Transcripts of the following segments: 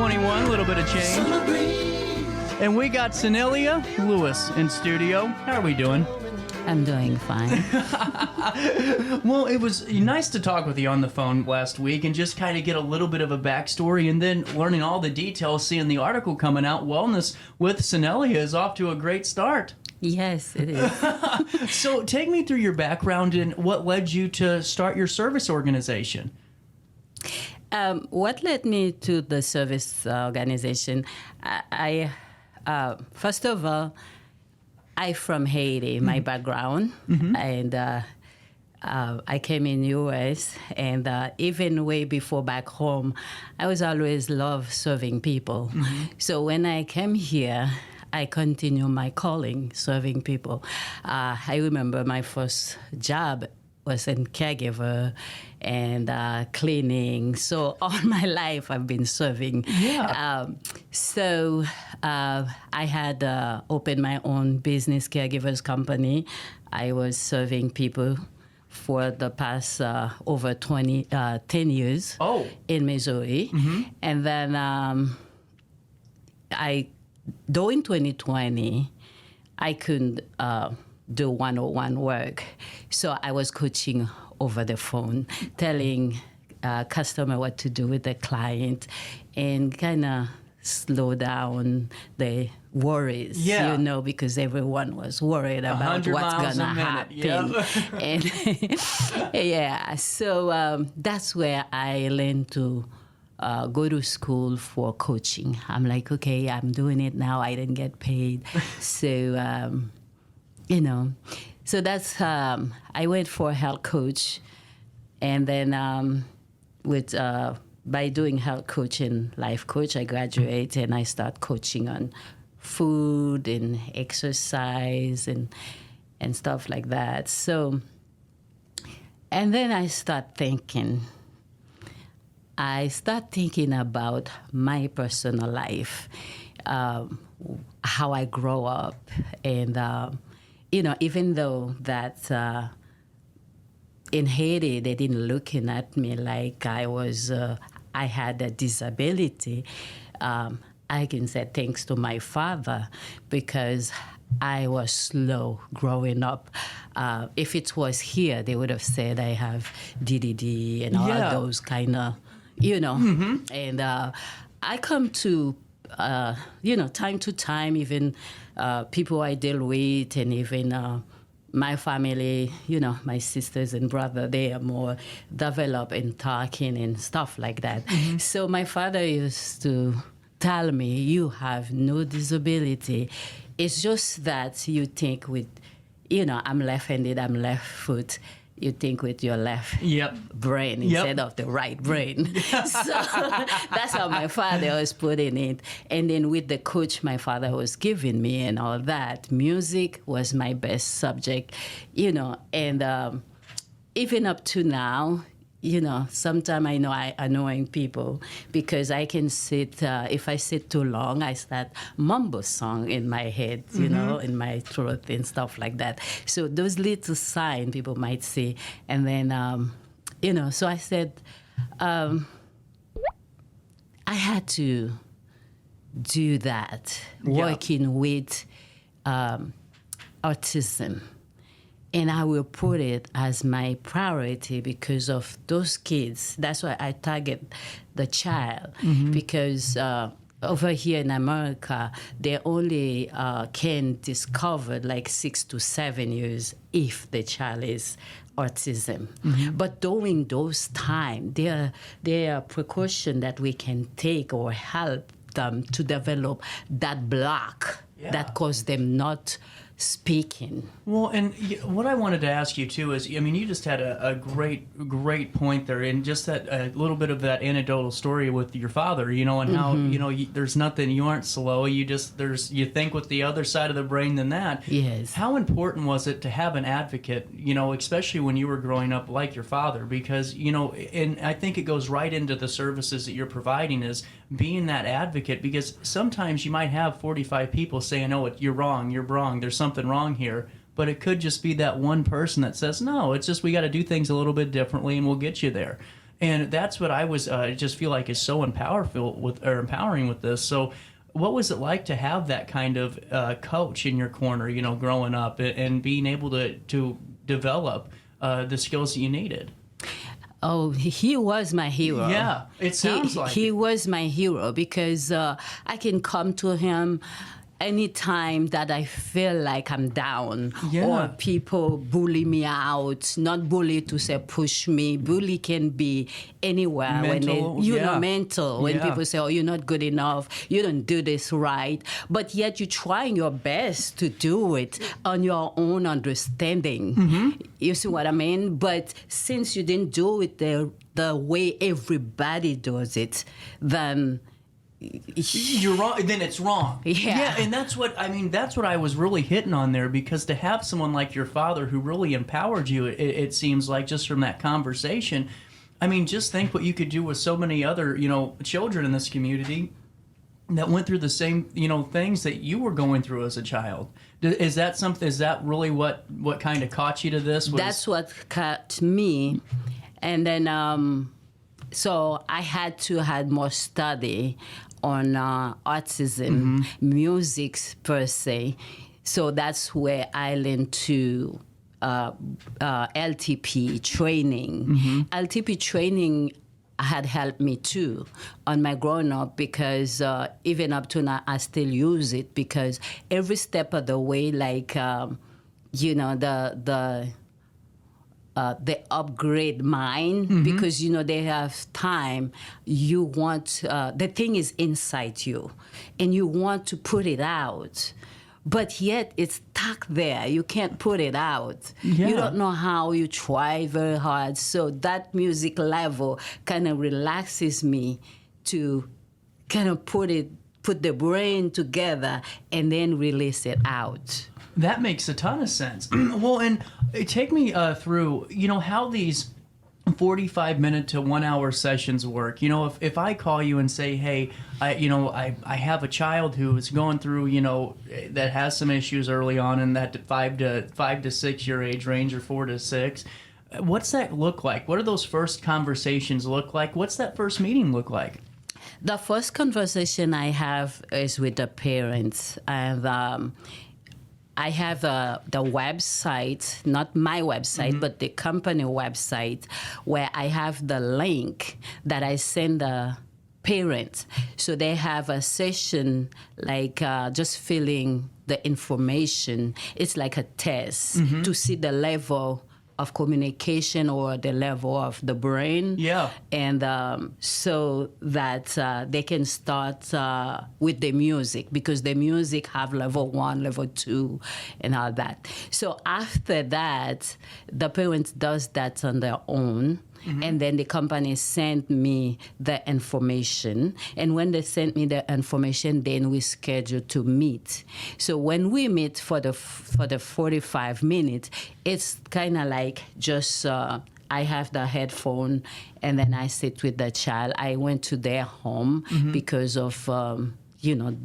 2021, a little bit of change. And we got Sinelia Lewis in studio. How are we doing? I'm doing fine. Well, it was nice to talk with you on the phone last week and just kind of get a little bit of a backstory, and then learning all the details, seeing the article coming out, Wellness with Sinelia is off to a great start. Yes, it is. So take me through your background and what led you to start your service organization. What led me to the service organization? First of all, I'm from Haiti, my background, and I came in U.S. and even way before back home, I was always love serving people. So when I came here, I continue my calling, serving people. I remember my first job was in caregiver and cleaning. So all my life I've been serving. Yeah. So I had opened my own business caregivers company. I was serving people for the past over 10 years in Missouri. And then during 2020, I couldn't do one-on-one work. So I was coaching over the phone, telling customer what to do with the client and kind of slow down the worries, because everyone was worried about what's going to happen. And so that's where I learned to go to school for coaching. I'm like, okay, I'm doing it now. I didn't get paid. So, so that's, I went for a health coach. And then by doing health coaching, life coach, I graduate and I start coaching on food and exercise and stuff like that. So, and then I start thinking about my personal life, how I grow up, and even though that in Haiti they didn't looking at me like I had a disability. I can say thanks to my father because I was slow growing up. If it was here, they would have said I have DDD and all those kind of, And I come to, time to time, even people I deal with, and even my family, my sisters and brother, they are more developed in talking and stuff like that. So my father used to tell me, you have no disability. It's just that you think with, I'm left-handed, I'm left foot. You think with your left brain instead of the right brain. So that's how my father was putting it. And then with the coach my father was giving me and all that, music was my best subject, and even up to now, sometimes I know I annoying people because I can sit, if I sit too long, I start mumble song in my head, in my throat and stuff like that. So those little signs people might see. And then, so I said, I had to do that, working with autism. And I will put it as my priority because of those kids. That's why I target the child because over here in America, they only can discover like 6 to 7 years if the child is autism. But during those times, there are precautions that we can take or help them to develop that block that cause them not speaking. Well, and what I wanted to ask you too is, you just had a great point there, and just that a little bit of that anecdotal story with your father, and how there's nothing, you aren't slow, you think with the other side of the brain than that. Yes. How important was it to have an advocate, especially when you were growing up like your father? Because and I think it goes right into the services that you're providing is being that advocate, because sometimes you might have 45 people saying, "Oh, you're wrong, there's something wrong here," but it could just be that one person that says, "No, it's just we got to do things a little bit differently and we'll get you there." And that's what I was just feel like is so empowering with this. So what was it like to have that kind of coach in your corner, growing up and being able to develop the skills that you needed? Oh, he was my hero. Yeah, it sounds like he it. was my hero because I can come to him anytime that I feel like I'm down or people bully me out. Not bully to say push me. Bully can be anywhere Mental, when mental. When people say, "Oh, you're not good enough. You don't do this right," but yet you're trying your best to do it on your own understanding. You see what I mean? But since you didn't do it the way everybody does it, then you're wrong. Then it's wrong. Yeah, and that's what I was really hitting on there, because to have someone like your father who really empowered you, it seems like, just from that conversation. I mean, just think what you could do with so many other children in this community that went through the same things that you were going through as a child. Is that something? Is that really what kind of caught you to this? That's what caught me, and then so I had to have more study on autism, music per se. So that's where I learned to LTP training. LTP training had helped me too on my growing up, because even up to now I still use it, because every step of the way, like the upgrade mind, because they have time. You want the thing is inside you, and you want to put it out, but yet it's stuck there. You can't put it out. You don't know how. You try very hard. So that music level kind of relaxes me to kind of put the brain together and then release it out. That makes a ton of sense. Well, and take me through, how these 45-minute to 1 hour sessions work. If I call you and say, hey, I have a child who is going through, that has some issues early on in that 5 to 6 year age range, or 4 to 6. What's that look like? What do those first conversations look like? What's that first meeting look like? The first conversation I have is with the parents, and I have the website, not my website, but the company website, where I have the link that I send the parents. So they have a session, like just filling the information. It's like a test to see the level of communication or the level of the brain. Yeah. And so that they can start with the music, because the music have level 1, level 2, and all that. So after that, the parents does that on their own. And then the company sent me the information. And when they sent me the information, then we scheduled to meet. So when we meet for the 45 minutes, it's kind of like just I have the headphone, and then I sit with the child. I went to their home because of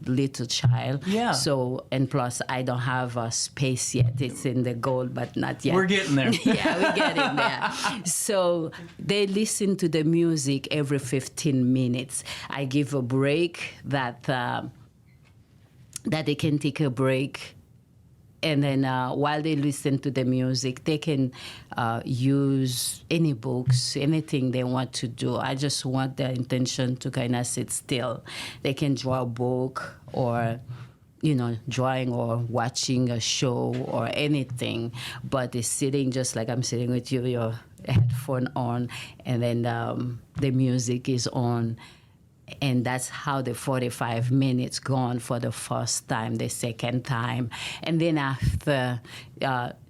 little child. Yeah. So, and plus I don't have a space yet. It's in the goal, but not yet. We're getting there. Yeah, we're getting there. So they listen to the music every 15 minutes. I give a break that they can take a break. And then while they listen to the music, they can use any books, anything they want to do. I just want their intention to kind of sit still. They can draw a book, or, drawing, or watching a show, or anything. But it's sitting just like I'm sitting with you, your headphone on, and then the music is on. And that's how the 45 minutes gone for the first time, the second time. And then after,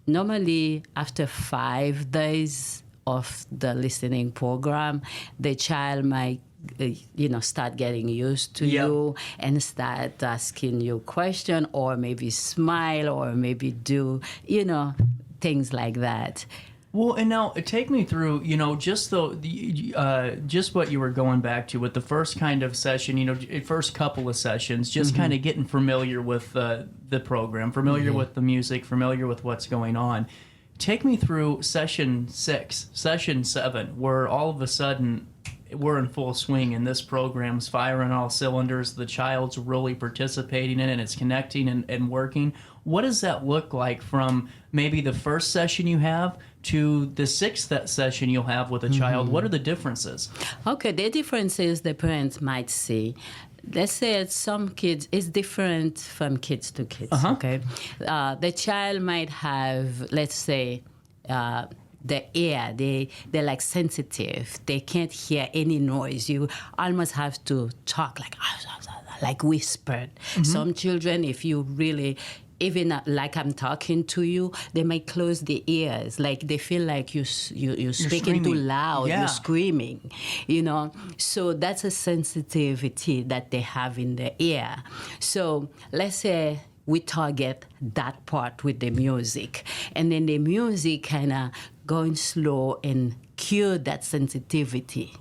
normally after 5 days of the listening program, the child might, start getting used to you and start asking you question, or maybe smile, or maybe do, things like that. Well, and now take me through, just just what you were going back to with the first kind of session, first couple of sessions, just kind of getting familiar with the program, familiar with the music, familiar with what's going on. take me through session 6, session 7, where all of a sudden we're in full swing and this program's firing all cylinders. The child's really participating in it, and it's connecting and working. What does that look like from maybe the first session you have to the 6th session you'll have with a child? What are the differences? Okay, the differences the parents might see. Let's say some kids, it's different from kids to kids, okay? The child might have, let's say, the ear, they're like sensitive. They can't hear any noise. You almost have to talk like whispered. Some children, if you really, even like I'm talking to you, they might close their ears. Like they feel like you're speaking too loud, you're screaming, you know. So that's a sensitivity that they have in the ear. So let's say we target that part with the music. And then the music kind of going slow and cure that sensitivity.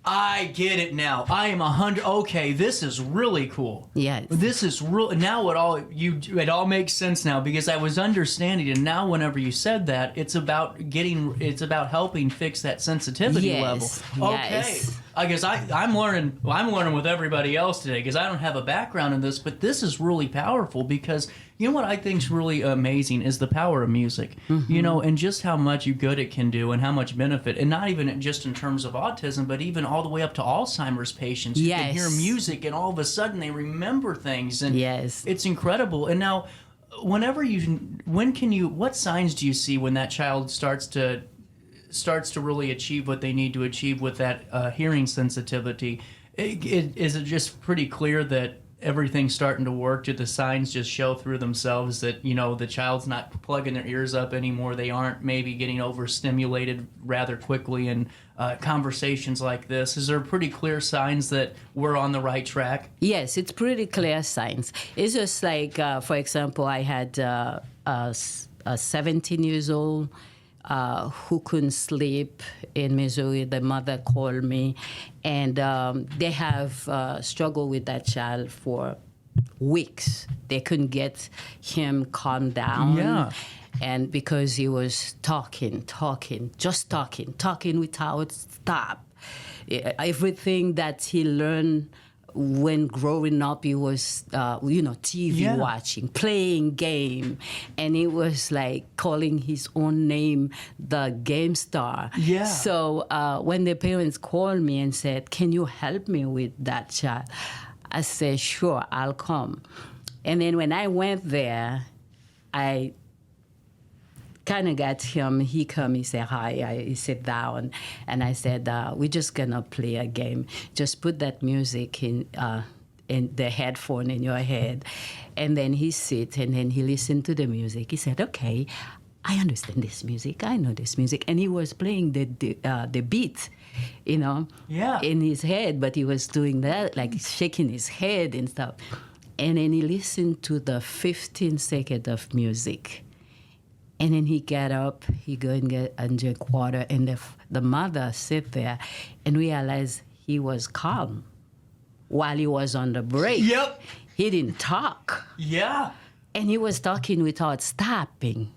I get it now. I am 100. Okay, this is really cool. Yes. This is real. Now it all makes sense now, because I was understanding, and now whenever you said that, it's about helping fix that sensitivity level. Okay. Yes. I guess I'm learning with everybody else today, because I don't have a background in this, but this is really powerful, because you know what I think is really amazing is the power of music, you know, and just how much good it can do and how much benefit, and not even just in terms of autism, but even all the way up to Alzheimer's patients who can hear music and all of a sudden they remember things, and it's incredible. And now, what signs do you see when that child starts to really achieve what they need to achieve with that hearing sensitivity? Is it just pretty clear that everything's starting to work? Do the signs just show through themselves that, you know, the child's not plugging their ears up anymore? They aren't maybe getting overstimulated rather quickly in conversations like this? Is there pretty clear signs that we're on the right track? Yes, it's pretty clear signs. It's just like, for example, I had a 17 years old who couldn't sleep in Missouri. The mother called me, and they have struggled with that child for weeks. They couldn't get him calmed down. Yeah. And because he was talking without stop. Everything that he learned when growing up, he was, TV watching, playing game, and he was like calling his own name the game star. Yeah. So when the parents called me and said, "Can you help me with that child?" I said, "Sure, I'll come." And then when I went there, I kind of got him. He come, he said hi, he sit down, and I said, we're just gonna play a game. Just put that music in the headphone in your head. And then he sit, and then he listened to the music. He said, okay, I understand this music, I know this music. And he was playing the beat, you know, in his head, but he was doing that, like shaking his head and stuff. And then he listened to the 15 seconds of music. And then he got up, he go and get and drink water, and the mother sit there and realized he was calm while he was on the break. Yep. He didn't talk. Yeah. And he was talking without stopping.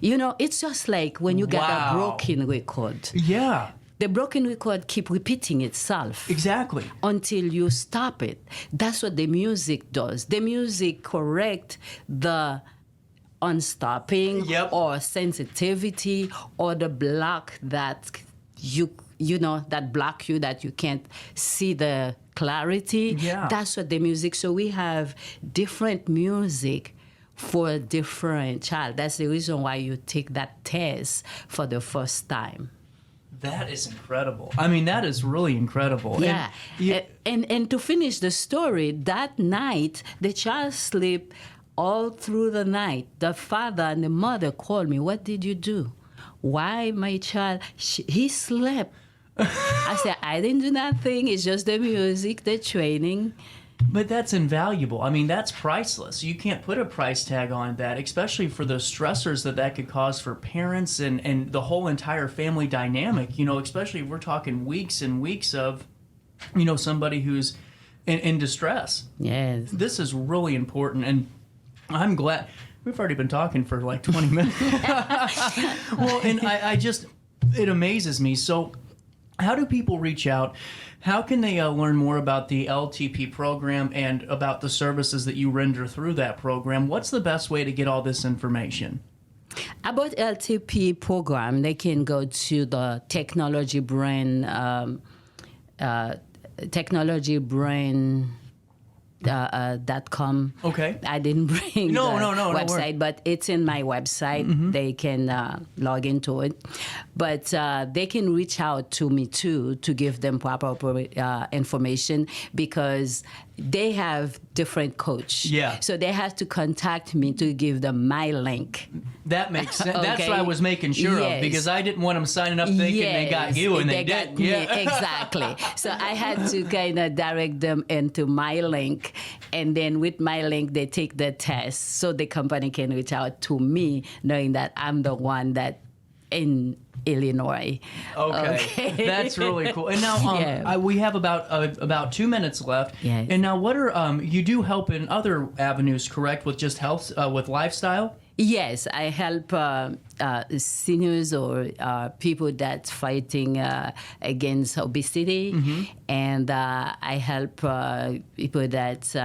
You know, it's just like when you got a broken record. Yeah. The broken record keep repeating itself. Exactly. Until you stop it. That's what the music does. The music correct the unstopping or sensitivity or the block that that block you, that you can't see the clarity. That's what the music. So we have different music for a different child. That's the reason why you take that test for the first time. That is incredible. I mean, that is really incredible. Yeah. And to finish the story, that night the child slept all through the night. The father and the mother called me. What did you do? Why, my child? He slept. I said, I didn't do nothing. It's just the music, the training. But that's invaluable. I mean, that's priceless. You can't put a price tag on that, especially for the stressors that could cause for parents and the whole entire family dynamic. You know, especially if we're talking weeks and weeks of, you know, somebody who's in distress. Yes. This is really important. And I'm glad. We've already been talking for like 20 minutes. Well, and I just, it amazes me. So how do people reach out? How can they learn more about the LTP program and about the services that you render through that program? What's the best way to get all this information? About LTP program, they can go to the Technology Brain .com. Okay. I didn't bring No, the no, website, but it's in my website. They can log into it. But they can reach out to me too to give them proper information, because they have different coach. Yeah. So they have to contact me to give them my link. That makes sense. That's Okay. what I was making sure of, because I didn't want them signing up thinking they got you, and they got did. me. Yeah. Exactly. So I had to kind of direct them into my link, and then with my link, they take the test, so the company can reach out to me, knowing that I'm the one that in Illinois. Okay. That's really cool. And now we have about 2 minutes left. Yes. And now, what are you do help in other avenues, correct? With just health, with lifestyle. Yes, I help seniors or people that's fighting against obesity, and I help people that's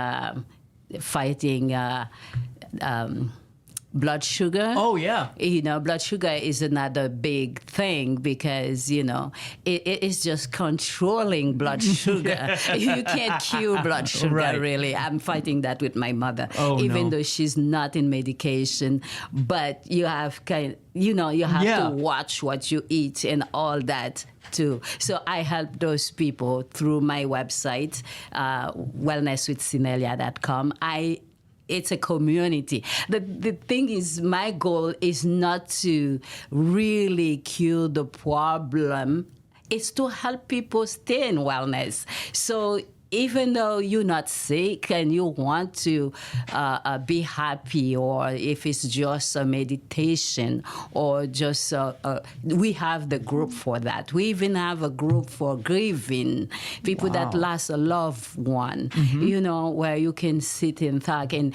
fighting blood sugar. Oh, yeah. Blood sugar is another big thing, because, it is just controlling blood sugar. You can't cure blood sugar, Right. really. I'm fighting that with my mother, Oh, even no. though she's not in medication. But you have you have Yeah. to watch what you eat and all that too. So I help those people through my website, wellnesswithsinelia.com. It's a community. The thing is, my goal is not to really cure the problem. It's to help people stay in wellness. So even though you're not sick and you want to be happy, or if it's just a meditation, or just we have the group for that. We even have a group for grieving, people that lost a loved one, where you can sit and talk and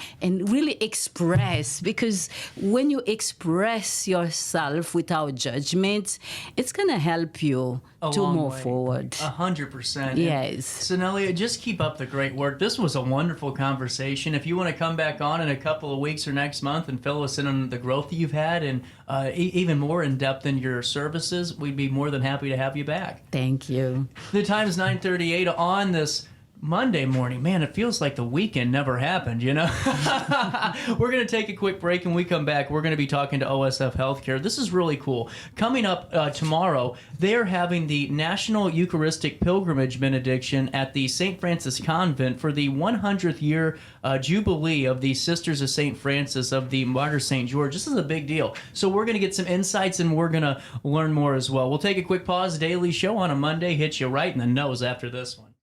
really express, because when you express yourself without judgment, it's going to help you to move forward. 100%. Yes. Sinelia, just keep up the great work. This was a wonderful conversation. If you want to come back on in a couple of weeks or next month and fill us in on the growth that you've had, and even more in depth in your services, we'd be more than happy to have you back. Thank you. The time is 9:38 on this Monday morning. Man, it feels like the weekend never happened, We're going to take a quick break, and we come back. We're going to be talking to OSF Healthcare. This is really cool. Coming up tomorrow, they're having the National Eucharistic Pilgrimage Benediction at the St. Francis Convent for the 100th year Jubilee of the Sisters of St. Francis of the Martyr St. George. This is a big deal. So we're going to get some insights, and we're going to learn more as well. We'll take a quick pause. Daily Show on a Monday hits you right in the nose after this one.